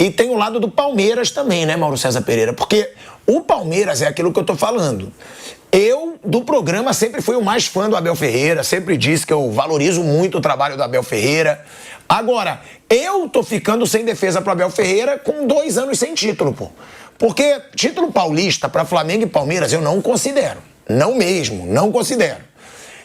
E tem o lado do Palmeiras também, né, Mauro César Pereira? Porque o Palmeiras é aquilo que eu tô falando. Eu, do programa, sempre fui o mais fã do Abel Ferreira, sempre disse que eu valorizo muito o trabalho do Abel Ferreira. Agora, eu tô ficando sem defesa pro Abel Ferreira com 2 anos sem título, pô. Porque título paulista para Flamengo e Palmeiras eu não considero. Não mesmo, não considero.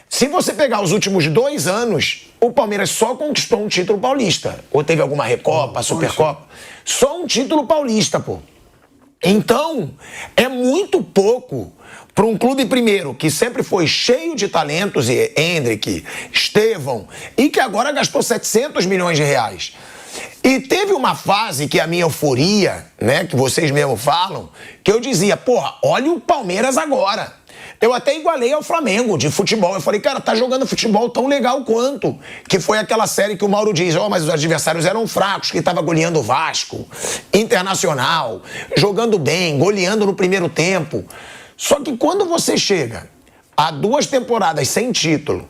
Se você pegar os últimos 2 anos, o Palmeiras só conquistou um título paulista. Ou teve alguma Recopa, Supercopa. Só um título paulista, pô. Então, é muito pouco para um clube, primeiro, que sempre foi cheio de talentos, e Endrick, Estevão, e que agora gastou 700 milhões de reais. E teve uma fase que a minha euforia, né, que vocês mesmo falam, que eu dizia, porra, olha o Palmeiras agora. Eu até igualei ao Flamengo de futebol. Eu falei, cara, tá jogando futebol tão legal quanto. Que foi aquela série que o Mauro diz, mas os adversários eram fracos, que tava goleando o Vasco, Internacional, jogando bem, goleando no primeiro tempo. Só que quando você chega a 2 temporadas sem título,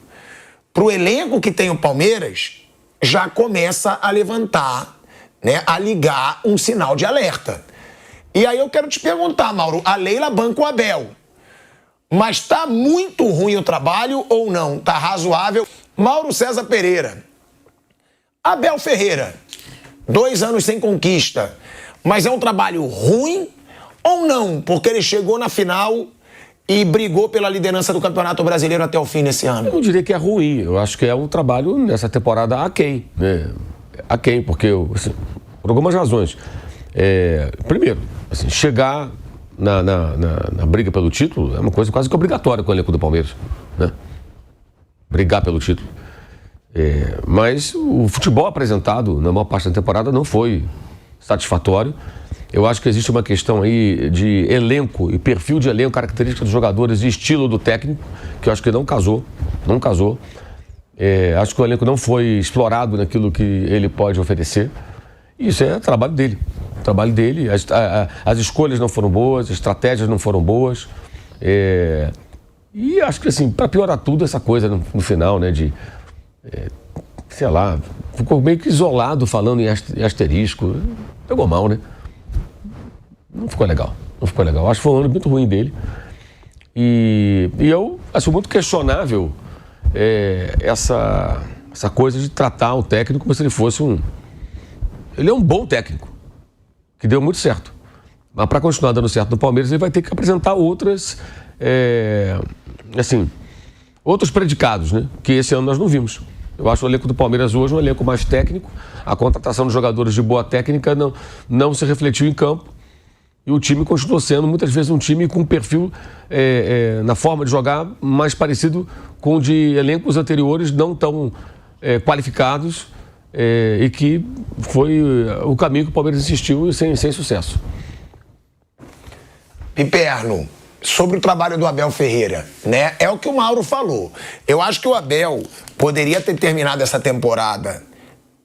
pro elenco que tem o Palmeiras, já começa a levantar, né, a ligar um sinal de alerta. E aí eu quero te perguntar, Mauro, a Leila banca o Abel. Mas tá muito ruim o trabalho ou não? Tá razoável? Mauro César Pereira. Abel Ferreira. 2 anos sem conquista. Mas é um trabalho ruim ou não? Porque ele chegou na final e brigou pela liderança do Campeonato Brasileiro até o fim desse ano. Eu não diria que é ruim. Eu acho que é um trabalho nessa temporada aquém, né? Aquém, porque assim, por algumas razões. Primeiro, assim, chegar na briga pelo título é uma coisa quase que obrigatória com o elenco do Palmeiras, né? Brigar pelo título. Mas o futebol apresentado na maior parte da temporada não foi satisfatório. Eu acho que existe uma questão aí de elenco e perfil de elenco, características dos jogadores e estilo do técnico, que eu acho que não casou. Acho que o elenco não foi explorado naquilo que ele pode oferecer. Isso é trabalho dele. As escolhas não foram boas, as estratégias não foram boas. E acho que, assim, para piorar tudo, essa coisa no final, né, sei lá, ficou meio que isolado falando em asterisco. Pegou mal, né? Não ficou legal. Acho que foi um ano muito ruim dele. E eu acho muito questionável essa coisa de tratar o técnico como se ele fosse Ele é um bom técnico, que deu muito certo. Mas para continuar dando certo no Palmeiras, ele vai ter que apresentar outros predicados, né? Que esse ano nós não vimos. Eu acho o elenco do Palmeiras hoje um elenco mais técnico. A contratação de jogadores de boa técnica não se refletiu em campo. E o time continuou sendo, muitas vezes, um time com um perfil, na forma de jogar, mais parecido com o de elencos anteriores, não tão qualificados, e que foi o caminho que o Palmeiras insistiu sem sucesso. Piperno, sobre o trabalho do Abel Ferreira, né? É o que o Mauro falou. Eu acho que o Abel poderia ter terminado essa temporada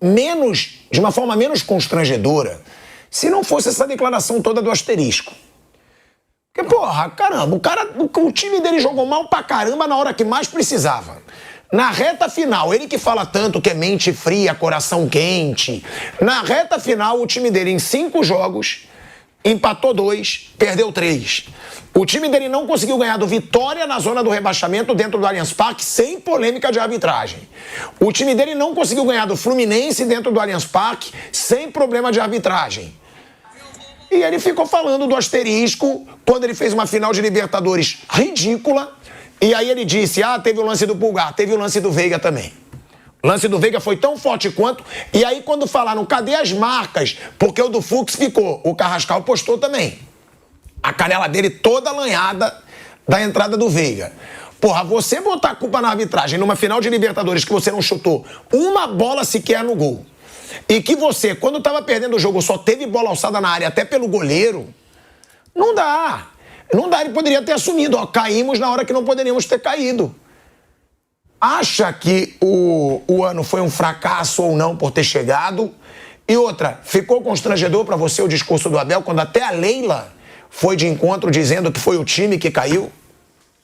de uma forma menos constrangedora, se não fosse essa declaração toda do asterisco. Porque, porra, caramba, o time dele jogou mal pra caramba na hora que mais precisava. Na reta final, ele que fala tanto que é mente fria, coração quente. Na reta final, o time dele em 5 jogos empatou 2, perdeu 3. O time dele não conseguiu ganhar do Vitória na zona do rebaixamento dentro do Allianz Parque sem polêmica de arbitragem. O time dele não conseguiu ganhar do Fluminense dentro do Allianz Parque sem problema de arbitragem. E ele ficou falando do asterisco quando ele fez uma final de Libertadores ridícula. E aí ele disse, teve o lance do Pulgar, teve o lance do Veiga também. O lance do Veiga foi tão forte quanto... E aí quando falaram, cadê as marcas? Porque o do Fux ficou. O Carrascal postou também. A canela dele toda lanhada da entrada do Veiga. Porra, você botar a culpa na arbitragem numa final de Libertadores que você não chutou uma bola sequer no gol. E que você, quando tava perdendo o jogo, só teve bola alçada na área até pelo goleiro. Não dá. Não dá, ele poderia ter assumido. Caímos na hora que não poderíamos ter caído. Acha que o ano foi um fracasso ou não por ter chegado? E outra, ficou constrangedor para você o discurso do Abel quando até a Leila foi de encontro dizendo que foi o time que caiu?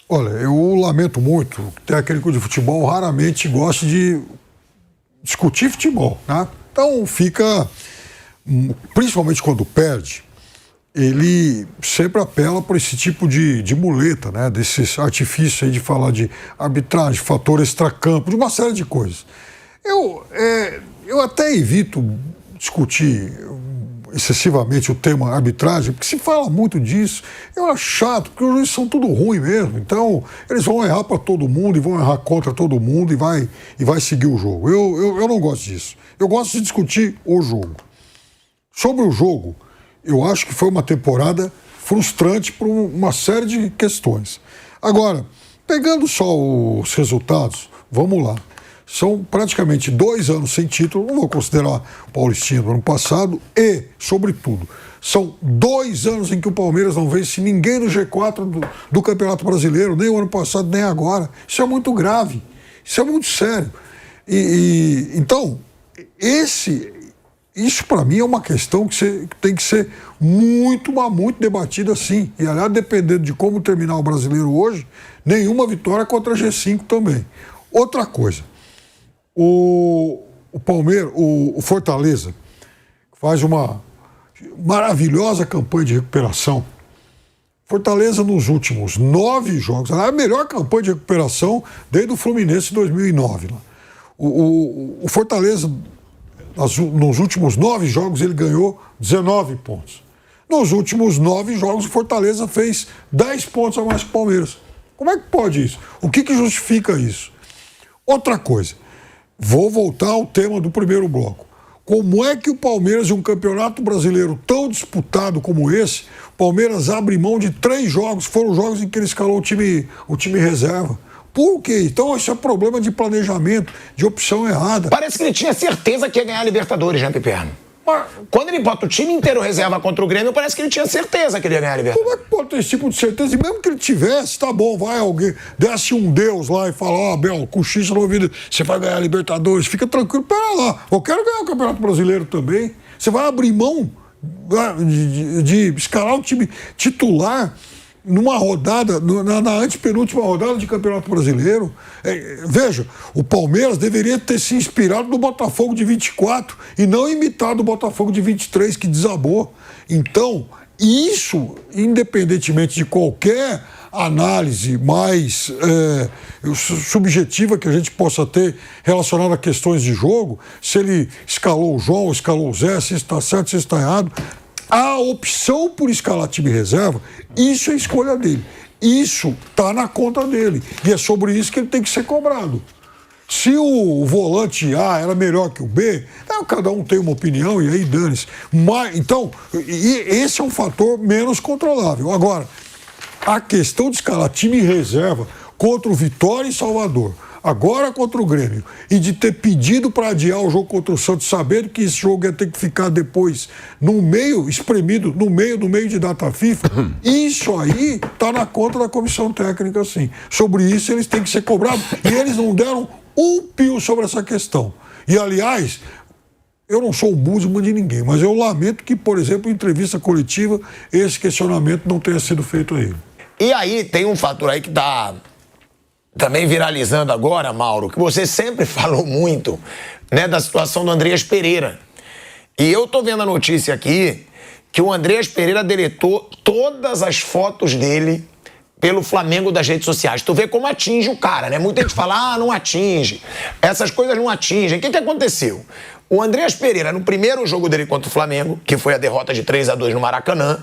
Olha, eu lamento muito. O técnico de futebol raramente gosta de discutir futebol, né? Então fica principalmente quando perde, ele sempre apela para esse tipo de muleta, né? Desses artifícios aí de falar de arbitragem, fator extracampo, de uma série de coisas. Eu até evito discutir excessivamente o tema arbitragem, porque se fala muito disso, eu acho chato, porque os juízes são tudo ruim mesmo. Então, eles vão errar para todo mundo e vão errar contra todo mundo e vai seguir o jogo. Eu não gosto disso. Eu gosto de discutir o jogo. Sobre o jogo, eu acho que foi uma temporada frustrante por uma série de questões. Agora, pegando só os resultados, vamos lá. São praticamente 2 anos sem título, não vou considerar o Paulistinha do ano passado, e, sobretudo, são 2 anos em que o Palmeiras não vence ninguém no G4 do Campeonato Brasileiro, nem o ano passado, nem agora. Isso é muito grave, isso é muito sério. Então, isso para mim é uma questão que tem que ser muito, mas muito debatida sim. E, aliás, dependendo de como terminar o Brasileiro hoje, nenhuma vitória contra a G5 também. Outra coisa. O Palmeiras, o Fortaleza, faz uma maravilhosa campanha de recuperação. Fortaleza, nos últimos 9 jogos, a melhor campanha de recuperação desde o Fluminense em 2009. O Fortaleza, nos últimos 9 jogos, ele ganhou 19 pontos. Nos últimos 9 jogos, o Fortaleza fez 10 pontos a mais que o Palmeiras. Como é que pode isso? O que justifica isso? Outra coisa. Vou voltar ao tema do primeiro bloco. Como é que o Palmeiras, em um campeonato brasileiro tão disputado como esse, o Palmeiras abre mão de 3 jogos, foram jogos em que ele escalou o time reserva? Por quê? Então isso é problema de planejamento, de opção errada. Parece que ele tinha certeza que ia ganhar a Libertadores, né, Piperno? Quando ele bota o time inteiro reserva contra o Grêmio, parece que ele tinha certeza que ele ia ganhar a Libertadores. Como é que pode ter esse tipo de certeza? E mesmo que ele tivesse, tá bom, vai alguém, desce um Deus lá e fala, Abel, cochicha no ouvido, você vai ganhar a Libertadores, fica tranquilo, pera lá, eu quero ganhar o Campeonato Brasileiro também. Você vai abrir mão de escalar o time titular numa rodada, na antepenúltima rodada de Campeonato Brasileiro. Veja, o Palmeiras deveria ter se inspirado no Botafogo de 24 e não imitado o Botafogo de 23, que desabou. Então, isso, independentemente de qualquer análise mais subjetiva que a gente possa ter relacionada a questões de jogo, se ele escalou o João, escalou o Zé, se está certo, se está errado, a opção por escalar time reserva, isso é escolha dele. Isso está na conta dele. E é sobre isso que ele tem que ser cobrado. Se o volante A era melhor que o B, cada um tem uma opinião e aí dane-se. Então, esse é um fator menos controlável. Agora, a questão de escalar time reserva contra o Vitória e Salvador, agora contra o Grêmio, e de ter pedido para adiar o jogo contra o Santos, sabendo que esse jogo ia ter que ficar depois no meio, espremido, no meio de data FIFA, isso aí está na conta da comissão técnica, sim. Sobre isso eles têm que ser cobrados, e eles não deram um pio sobre essa questão. E, aliás, eu não sou o músico de ninguém, mas eu lamento que, por exemplo, em entrevista coletiva, esse questionamento não tenha sido feito a ele. E aí tem um fator aí que está também viralizando agora, Mauro, que você sempre falou muito, né, da situação do Andreas Pereira. E eu tô vendo a notícia aqui que o Andreas Pereira deletou todas as fotos dele pelo Flamengo das redes sociais. Tu vê como atinge o cara, né? Muita gente fala, não atinge. Essas coisas não atingem. O que aconteceu? O Andreas Pereira, no primeiro jogo dele contra o Flamengo, que foi a derrota de 3-2 no Maracanã,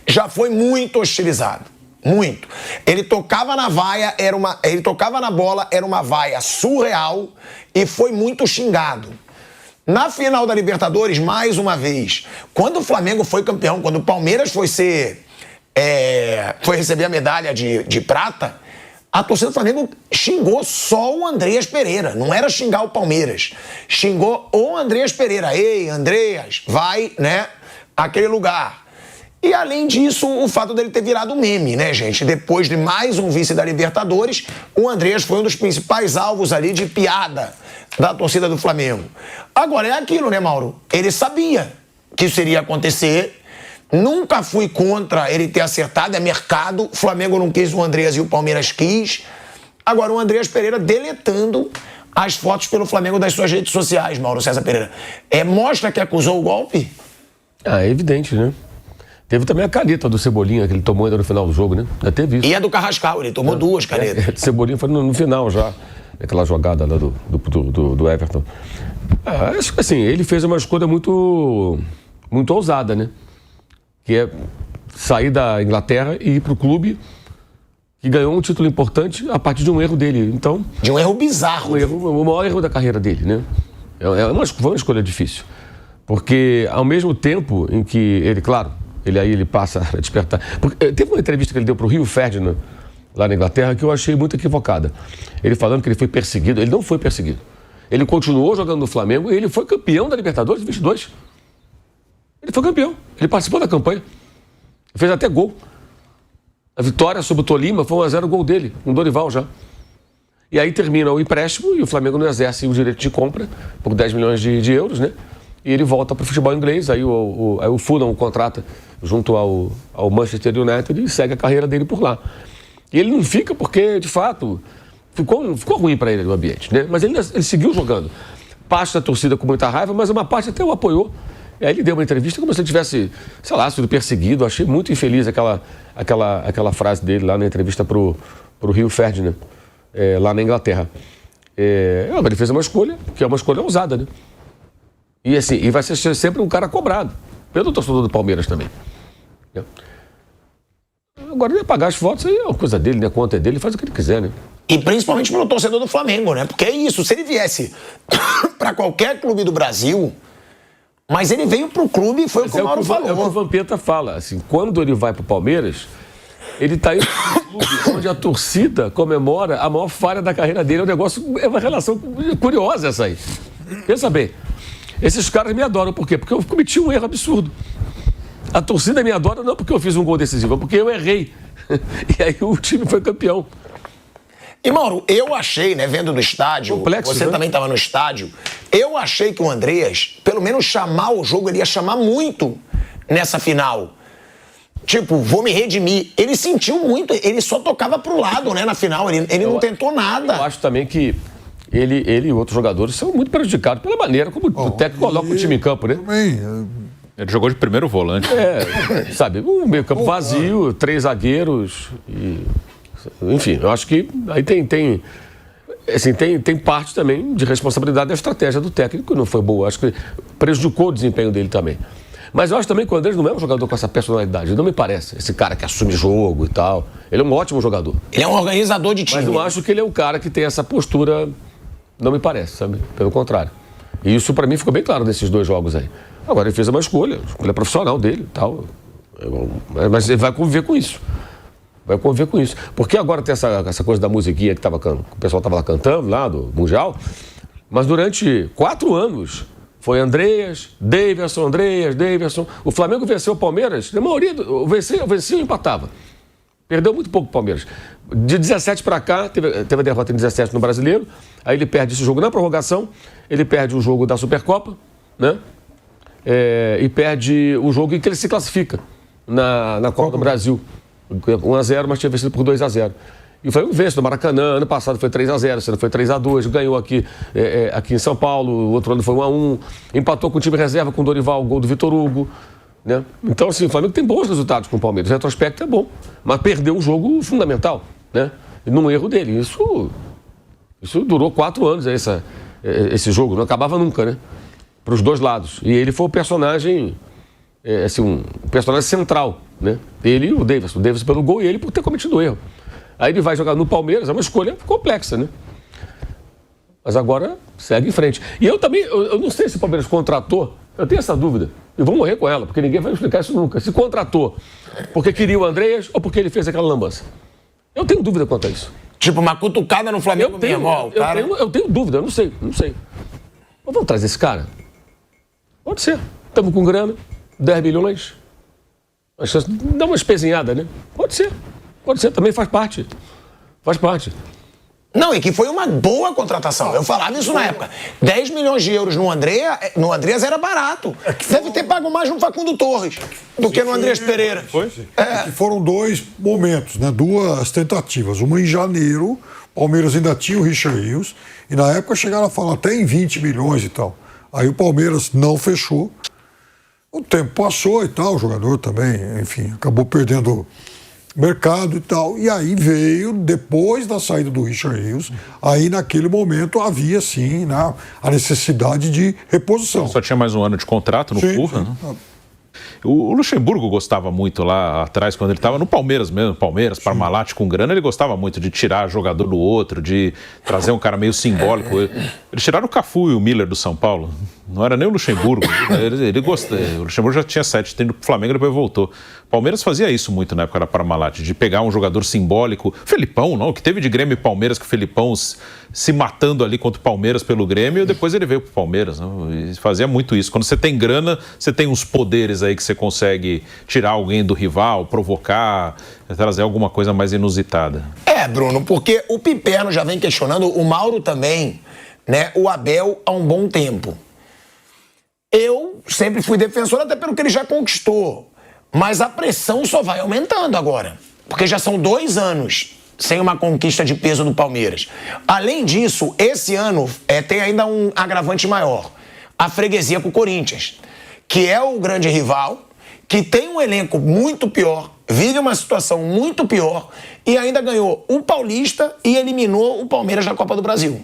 já foi muito hostilizado. Muito. Ele tocava na vaia, ele tocava na bola, era uma vaia surreal e foi muito xingado. Na final da Libertadores, mais uma vez, quando o Flamengo foi campeão, quando o Palmeiras foi receber a medalha de prata, a torcida do Flamengo xingou só o Andreas Pereira, não era xingar o Palmeiras. Xingou o Andreas Pereira. Ei, Andreas, vai, né, àquele lugar. E, além disso, o fato dele ter virado meme, né, gente? Depois de mais um vice da Libertadores, o Andreas foi um dos principais alvos ali de piada da torcida do Flamengo. Agora, é aquilo, né, Mauro? Ele sabia que isso iria acontecer. Nunca fui contra ele ter acertado, é mercado. O Flamengo não quis o Andreas e o Palmeiras quis. Agora, o Andreas Pereira deletando as fotos pelo Flamengo das suas redes sociais, Mauro César Pereira. Mostra que acusou o golpe? É evidente, né? Teve também a caneta do Cebolinha, que ele tomou ainda no final do jogo, né? Já teve isso. E a do Carrascal, ele tomou 2 canetas. Do Cebolinha foi no final já, aquela jogada lá do Everton. Acho que assim, ele fez uma escolha muito ousada, né? Que é sair da Inglaterra e ir pro clube que ganhou um título importante a partir de um erro dele. Então, de um erro bizarro. O maior erro da carreira dele, né? Foi uma escolha difícil. Porque, ao mesmo tempo em que ele, claro, ele passa a despertar... Porque, teve uma entrevista que ele deu pro Rio Ferdinand, lá na Inglaterra, que eu achei muito equivocada. Ele falando que ele foi perseguido. Ele não foi perseguido. Ele continuou jogando no Flamengo e ele foi campeão da Libertadores de 22. Ele foi campeão. Ele participou da campanha. Fez até gol. A vitória sobre o Tolima foi 1-0 gol dele, com o Dorival já. E aí termina o empréstimo e o Flamengo não exerce o direito de compra por 10 milhões de euros, né? E ele volta para o futebol inglês, aí o Fulham o contrata junto ao Manchester United e segue a carreira dele por lá. E ele não fica porque, de fato, ficou ruim para ele no ambiente, né? Mas ele seguiu jogando. Parte da torcida com muita raiva, mas uma parte até o apoiou. E aí ele deu uma entrevista como se ele tivesse, sei lá, sido perseguido. Eu achei muito infeliz aquela frase dele lá na entrevista pro Rio Ferdinand, lá na Inglaterra. Ele fez uma escolha, que é uma escolha ousada, né? E assim, vai ser sempre um cara cobrado, pelo torcedor do Palmeiras também. Agora ele pagar as fotos, aí é uma coisa dele, né? A conta é dele, faz o que ele quiser, né? E principalmente pelo torcedor do Flamengo, né? Porque é isso, se ele viesse para qualquer clube do Brasil... Mas ele veio pro clube e foi o que o Mauro falou. É o que o Vampeta fala, assim, quando ele vai pro Palmeiras, ele tá indo pro clube onde a torcida comemora a maior falha da carreira dele. É uma relação curiosa essa aí. Pensa bem, esses caras me adoram, por quê? Porque eu cometi um erro absurdo. A torcida me adora não porque eu fiz um gol decisivo, é porque eu errei. E aí o time foi campeão. E, Mauro, eu achei, né, vendo do estádio, complexo, você também estava no estádio, eu achei que o Andreas, pelo menos chamar o jogo, ele ia chamar muito nessa final. Tipo, vou me redimir. Ele sentiu muito, ele só tocava pro lado, né, na final, ele não tentou nada. Eu acho também que ele e outros jogadores são muito prejudicados pela maneira como o técnico coloca o time em campo, né? Também. Ele jogou de primeiro volante. Sabe, um meio campo vazio, 3 zagueiros e... Enfim, eu acho que aí tem parte também de responsabilidade da estratégia do técnico, que não foi boa. Acho que prejudicou o desempenho dele também. Mas eu acho também que o Andrés não é um jogador com essa personalidade, não me parece. Esse cara que assume jogo e tal. Ele é um ótimo jogador. Ele é um organizador de time. Mas eu acho que ele é um cara que tem essa postura, não me parece, sabe? Pelo contrário. E isso pra mim ficou bem claro nesses 2 jogos aí. Agora ele fez uma escolha profissional dele e tal. Mas ele vai conviver com isso. Vai conviver com isso. Porque agora tem essa coisa da musiquinha que o pessoal estava lá cantando, lá do Mundial. Mas durante 4 anos foi Andreas, Daverson. O Flamengo venceu o Palmeiras. Na maioria, vencia ou empatava. Perdeu muito pouco o Palmeiras. De 17 para cá, teve a derrota em 17 no Brasileiro. Aí ele perde esse jogo na prorrogação. Ele perde o jogo da Supercopa, né? E perde o jogo em que ele se classifica na Copa do Brasil. 1-0, mas tinha vencido por 2-0. E o Flamengo vence no Maracanã. Ano passado foi 3-0, esse ano foi 3-2. Ganhou aqui em São Paulo. O outro ano foi 1-1. Empatou com o time reserva com o Dorival, o gol do Vitor Hugo. Né? Então, assim, o Flamengo tem bons resultados com o Palmeiras. O retrospecto é bom. Mas perdeu o jogo fundamental, né? Num erro dele. Isso durou 4 anos, esse jogo. Não acabava nunca, né? Para os 2 lados. E ele foi o personagem... um personagem central, né? Ele e o Daverson pelo gol e ele por ter cometido o erro. Aí ele vai jogar no Palmeiras, é uma escolha complexa, né? Mas agora segue em frente. E eu também, eu não sei se o Palmeiras contratou, eu tenho essa dúvida, e vou morrer com ela, porque ninguém vai explicar isso nunca. Se contratou porque queria o Andreas ou porque ele fez aquela lambança. Eu tenho dúvida quanto a isso. Tipo, uma cutucada no Flamengo mesmo, ó, cara. Eu tenho dúvida, eu não sei. Mas vamos trazer esse cara? Pode ser. Estamos com grana. 10 milhões, dá uma espezinhada, né? Pode ser, também faz parte. Não, e que foi uma boa contratação. Eu falava isso na época. 10 milhões de euros no Andreas era barato. Deve ter pago mais no Facundo Torres do que no Andreas Pereira. Foi? Que foram 2 momentos, né? 2 tentativas. Uma em janeiro, o Palmeiras ainda tinha o Richard Rios, e na época chegaram a falar até em 20 milhões e tal. Aí o Palmeiras não fechou. O tempo passou e tal, o jogador também, enfim, acabou perdendo mercado e tal. E aí veio, depois da saída do Richard Rios, aí naquele momento havia, sim, né, a necessidade de reposição. Só tinha mais um ano de contrato no Fulham, né? O Luxemburgo gostava muito lá atrás, quando ele estava no Palmeiras mesmo, Palmeiras, Parmalat com grana, ele gostava muito de tirar jogador do outro, de trazer um cara meio simbólico. Eles tiraram o Cafu e o Miller do São Paulo, não era nem o Luxemburgo. Ele gostava, o Luxemburgo já tinha 7, tem no Flamengo, depois voltou. O Palmeiras fazia isso muito na época da Parmalat, de pegar um jogador simbólico. Felipão, não, que teve de Grêmio e Palmeiras, que o Felipão se matando ali contra o Palmeiras pelo Grêmio, e depois ele veio pro Palmeiras. Não? E fazia muito isso. Quando você tem grana, você tem uns poderes aí que você consegue tirar alguém do rival, provocar, trazer alguma coisa mais inusitada. Bruno, porque o Piperno já vem questionando, o Mauro também, né, o Abel há um bom tempo. Eu sempre fui defensor, até pelo que ele já conquistou. Mas a pressão só vai aumentando agora. Porque já são 2 anos sem uma conquista de peso do Palmeiras. Além disso, esse ano tem ainda um agravante maior. A freguesia com o Corinthians, que é o grande rival, que tem um elenco muito pior, vive uma situação muito pior e ainda ganhou o Paulista e eliminou o Palmeiras da Copa do Brasil.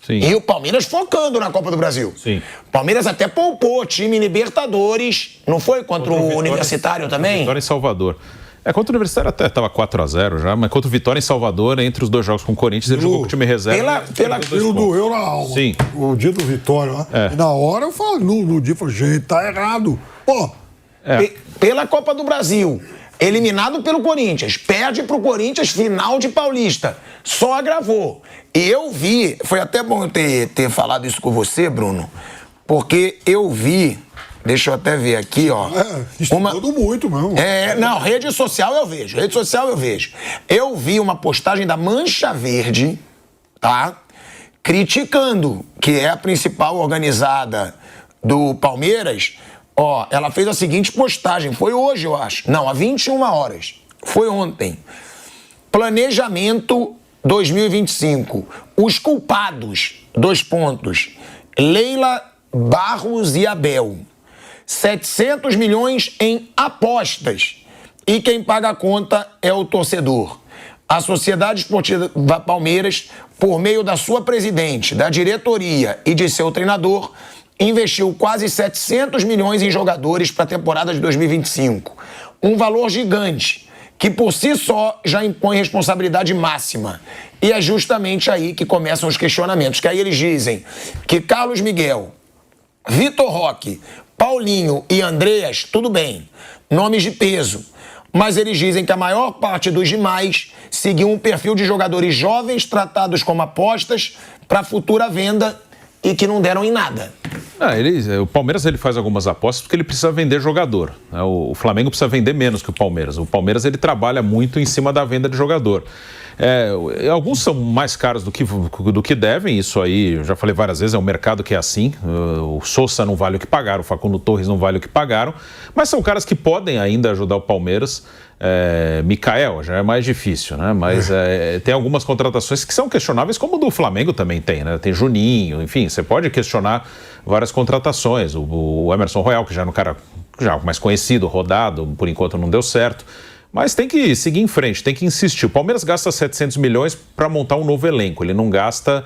Sim. E o Palmeiras focando na Copa do Brasil. Sim. O Palmeiras até poupou time Libertadores, não foi? Contra o Universitário também? Vitória em Salvador. Contra o Universitário até estava 4-0 já, mas contra o Vitória em Salvador, entre os 2 jogos com o Corinthians, ele jogou com o time reserva. Aquilo doeu na alma. Sim. O dia do Vitória, né? E na hora eu falo, no dia eu falo, gente, tá errado. Pô. Pela Copa do Brasil, eliminado pelo Corinthians, perde pro Corinthians, final de Paulista. Só agravou. E eu vi, foi até bom eu ter falado isso com você, Bruno, porque eu vi, deixa eu até ver aqui, ó. Estudando muito mesmo. Não, rede social eu vejo. Eu vi uma postagem da Mancha Verde, tá? Criticando, que é a principal organizada do Palmeiras. Ó, ela fez a seguinte postagem, foi hoje, eu acho. Não, há 21 horas. Foi ontem. Planejamento 2025. Os culpados, 2 pontos. Leila Barros e Abel. 700 milhões em apostas. E quem paga a conta é o torcedor. A Sociedade Esportiva Palmeiras, por meio da sua presidente, da diretoria e de seu treinador, investiu quase 700 milhões em jogadores para a temporada de 2025. Um valor gigante, que por si só já impõe responsabilidade máxima. E é justamente aí que começam os questionamentos, que aí eles dizem que Carlos Miguel, Vitor Roque, Paulinho e Andreas, tudo bem, nomes de peso, mas eles dizem que a maior parte dos demais seguiu um perfil de jogadores jovens tratados como apostas para futura venda e que não deram em nada. O Palmeiras ele faz algumas apostas porque ele precisa vender jogador. O Flamengo precisa vender menos que o Palmeiras. O Palmeiras ele trabalha muito em cima da venda de jogador. Alguns são mais caros do que devem, isso aí, eu já falei várias vezes, é um mercado que é assim. O Sousa não vale o que pagaram, o Facundo Torres não vale o que pagaram, mas são caras que podem ainda ajudar o Palmeiras. Mikael já é mais difícil, né? Mas tem algumas contratações que são questionáveis, como o do Flamengo também tem, né? Tem Juninho, enfim, você pode questionar várias contratações. O Emerson Royal, que já é um cara já mais conhecido, rodado, por enquanto não deu certo. Mas tem que seguir em frente, tem que insistir. O Palmeiras gasta 700 milhões para montar um novo elenco. Ele não gasta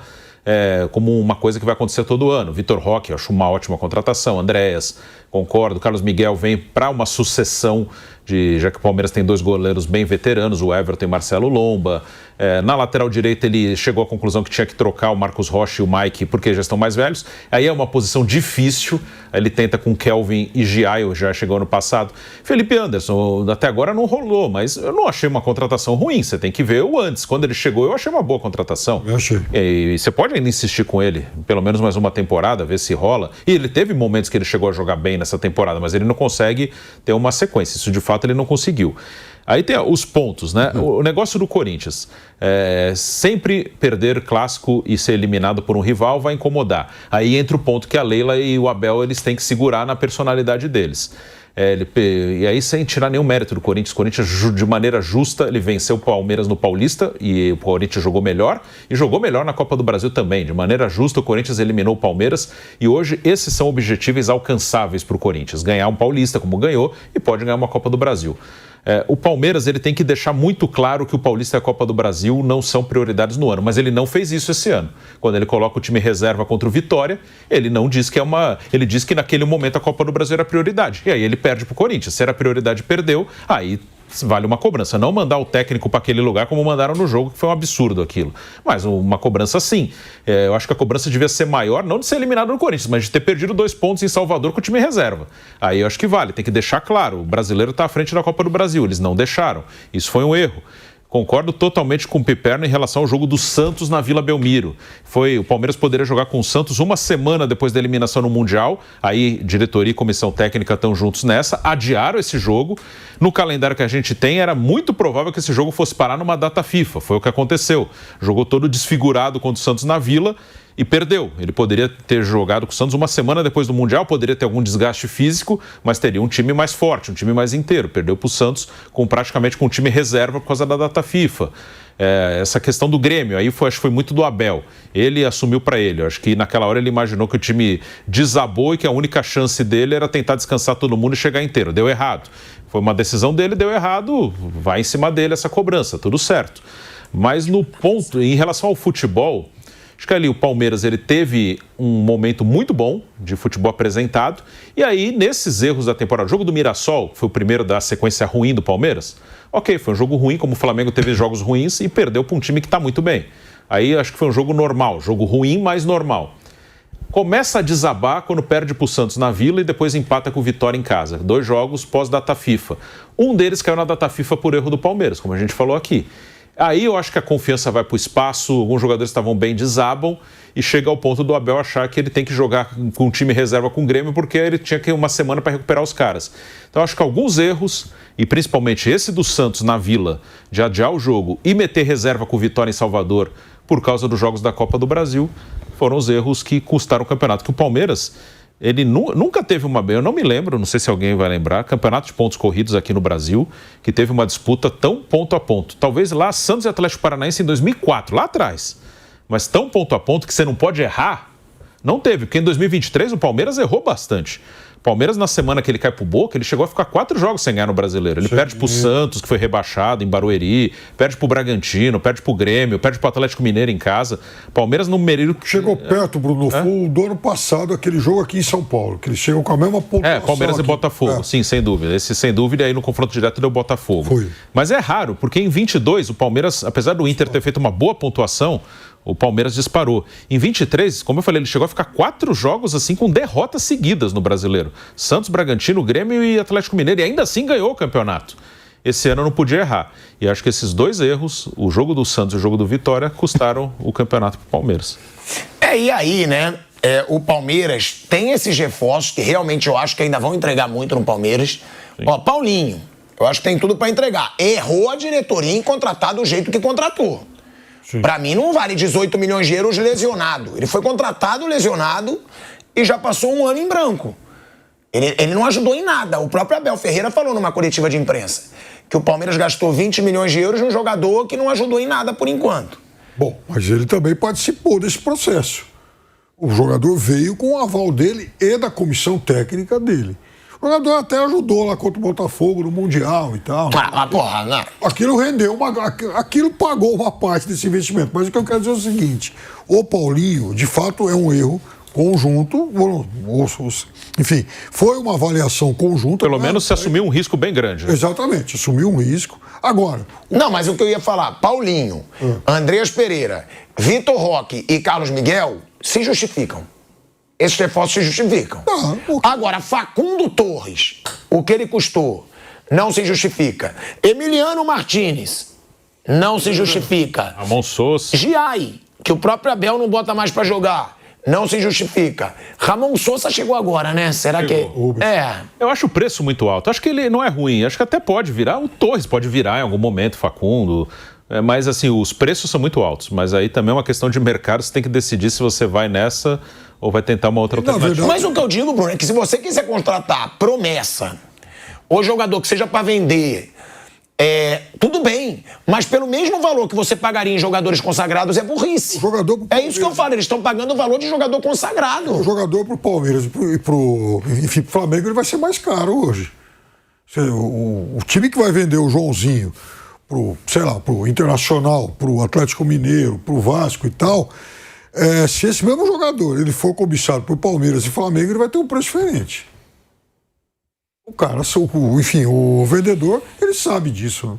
como uma coisa que vai acontecer todo ano. Vitor Roque, eu acho uma ótima contratação. Andréas, concordo. Carlos Miguel vem para uma sucessão, já que o Palmeiras tem 2 goleiros bem veteranos, o Everton e Marcelo Lomba. Na lateral direita ele chegou à conclusão que tinha que trocar o Marcos Rocha e o Mike porque já estão mais velhos. Aí é uma posição difícil, ele tenta com Kelvin e Giaio, já chegou ano passado. Felipe Anderson, até agora não rolou, mas eu não achei uma contratação ruim, você tem que ver o antes. Quando ele chegou eu achei uma boa contratação. Eu achei. E você pode ainda insistir com ele, pelo menos mais uma temporada, ver se rola. E ele teve momentos que ele chegou a jogar bem nessa temporada, mas ele não consegue ter uma sequência, isso de fato ele não conseguiu. Aí tem os pontos, né? O negócio do Corinthians, sempre perder clássico e ser eliminado por um rival vai incomodar. Aí entra o ponto que a Leila e o Abel eles têm que segurar na personalidade deles. E aí, sem tirar nenhum mérito do Corinthians, o Corinthians, de maneira justa, ele venceu o Palmeiras no Paulista e o Corinthians jogou melhor e jogou melhor na Copa do Brasil também. De maneira justa, o Corinthians eliminou o Palmeiras e hoje esses são objetivos alcançáveis para o Corinthians. Ganhar um Paulista, como ganhou, e pode ganhar uma Copa do Brasil. O Palmeiras ele tem que deixar muito claro que o Paulista e a Copa do Brasil não são prioridades no ano, mas ele não fez isso esse ano. Quando ele coloca o time reserva contra o Vitória, ele não diz que ele diz que naquele momento a Copa do Brasil era prioridade. E aí ele perde para o Corinthians. Se era prioridade, perdeu, aí vale uma cobrança. Não mandar o técnico para aquele lugar como mandaram no jogo, que foi um absurdo aquilo. Mas uma cobrança sim. Eu acho que a cobrança devia ser maior, não de ser eliminado no Corinthians, mas de ter perdido 2 pontos em Salvador com o time reserva. Aí eu acho que vale, tem que deixar claro. O brasileiro está à frente da Copa do Brasil, eles não deixaram. Isso foi um erro. Concordo totalmente com o Piperno em relação ao jogo do Santos na Vila Belmiro. O Palmeiras poderia jogar com o Santos uma semana depois da eliminação no Mundial. Aí, diretoria e comissão técnica estão juntos nessa. Adiaram esse jogo. No calendário que a gente tem, era muito provável que esse jogo fosse parar numa data FIFA. Foi o que aconteceu. Jogou todo desfigurado contra o Santos na Vila e perdeu. Ele poderia ter jogado com o Santos uma semana depois do Mundial, poderia ter algum desgaste físico, mas teria um time mais forte, um time mais inteiro. Perdeu para o Santos praticamente com um time reserva por causa da data FIFA. Essa questão do Grêmio, aí acho que foi muito do Abel. Ele assumiu para ele. Eu acho que naquela hora ele imaginou que o time desabou e que a única chance dele era tentar descansar todo mundo e chegar inteiro. Deu errado. Foi uma decisão dele, deu errado, vai em cima dele essa cobrança, tudo certo. Mas no ponto, em relação ao futebol, acho que ali o Palmeiras ele teve um momento muito bom de futebol apresentado. E aí, nesses erros da temporada, o jogo do Mirassol, que foi o primeiro da sequência ruim do Palmeiras, ok, foi um jogo ruim, como o Flamengo teve jogos ruins e perdeu para um time que está muito bem. Aí acho que foi um jogo normal, jogo ruim, mas normal. Começa a desabar quando perde para o Santos na Vila e depois empata com o Vitória em casa. 2 jogos pós-data FIFA. Um deles caiu na data FIFA por erro do Palmeiras, como a gente falou aqui. Aí eu acho que a confiança vai para o espaço, alguns jogadores estavam bem, desabam e chega ao ponto do Abel achar que ele tem que jogar com um time reserva com o Grêmio porque ele tinha que ir uma semana para recuperar os caras. Então acho que alguns erros, e principalmente esse do Santos na Vila, de adiar o jogo e meter reserva com o Vitória em Salvador por causa dos jogos da Copa do Brasil, foram os erros que custaram o campeonato. Que o Palmeiras, ele nunca teve eu não me lembro, não sei se alguém vai lembrar, campeonato de pontos corridos aqui no Brasil, que teve uma disputa tão ponto a ponto. Talvez lá Santos e Atlético Paranaense em 2004, lá atrás. Mas tão ponto a ponto que você não pode errar, não teve. Porque em 2023 o Palmeiras errou bastante. Palmeiras, na semana que ele cai pro Boca, ele chegou a ficar 4 jogos sem ganhar no Brasileiro. Ele perde pro Santos, que foi rebaixado em Barueri, perde pro Bragantino, perde pro Grêmio, perde pro Atlético Mineiro em casa. Palmeiras não mereceu... Chegou perto, Bruno, foi do ano passado, aquele jogo aqui em São Paulo, que eles chegam com a mesma pontuação. Palmeiras e Botafogo, sim, sem dúvida. Esse, sem dúvida, aí no confronto direto deu Botafogo. Foi. Mas é raro, porque em 22, o Palmeiras, apesar do Inter ter feito uma boa pontuação, o Palmeiras disparou. Em 23, como eu falei, ele chegou a ficar 4 jogos assim com derrotas seguidas no Brasileiro. Santos, Bragantino, Grêmio e Atlético Mineiro. E ainda assim ganhou o campeonato. Esse ano não podia errar. E acho que esses 2 erros, o jogo do Santos e o jogo do Vitória, custaram o campeonato para o Palmeiras. E aí, né? O Palmeiras tem esses reforços que realmente eu acho que ainda vão entregar muito no Palmeiras. Sim. Paulinho, eu acho que tem tudo para entregar. Errou a diretoria em contratar do jeito que contratou. Para mim não vale 18 milhões de euros lesionado. Ele foi contratado lesionado e já passou um ano em branco. Ele não ajudou em nada. O próprio Abel Ferreira falou numa coletiva de imprensa que o Palmeiras gastou 20 milhões de euros num jogador que não ajudou em nada por enquanto. Bom, mas ele também participou desse processo. O jogador veio com o aval dele e da comissão técnica dele. O jogador até ajudou lá contra o Botafogo no Mundial e tal. Porra, não. Aquilo rendeu, aquilo pagou uma parte desse investimento. Mas o que eu quero dizer é o seguinte, o Paulinho, de fato, é um erro conjunto, enfim, foi uma avaliação conjunta. Pelo menos se assumiu um risco bem grande. Né? Exatamente, assumiu um risco. Agora... Não, mas o que eu ia falar, Paulinho, Andreas Pereira, Vitor Roque e Carlos Miguel se justificam. Esses reforços se justificam. Agora, Facundo Torres, o que ele custou, não se justifica. Emiliano Martínez, não se justifica. Ramon Sousa. Giai, que o próprio Abel não bota mais pra jogar, não se justifica. Ramon Sousa chegou agora, né? Será chegou. Que... Eu acho o preço muito alto. Acho que ele não é ruim. Acho que até pode virar. O Torres pode virar em algum momento, Facundo. Mas, assim, os preços são muito altos. Mas aí também é uma questão de mercado. Você tem que decidir se você vai nessa ou vai tentar uma outra alternativa. Mas o que eu digo, Bruno, é que se você quiser contratar promessa ou jogador que seja para vender, tudo bem, mas pelo mesmo valor que você pagaria em jogadores consagrados é burrice. É isso que eu falo, eles estão pagando o valor de jogador consagrado. O jogador pro Palmeiras e pro Flamengo ele vai ser mais caro hoje. O time que vai vender o Joãozinho pro Internacional, pro Atlético Mineiro, pro Vasco e tal, se esse mesmo jogador ele for cobiçado pro Palmeiras e Flamengo, ele vai ter um preço diferente. O cara, enfim, o vendedor, ele sabe disso. Né?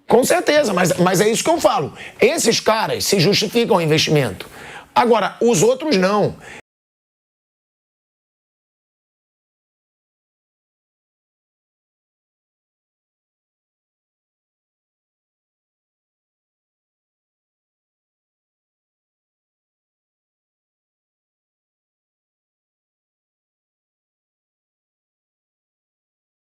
Com certeza, mas é isso que eu falo. Esses caras se justificam o investimento. Agora, os outros não.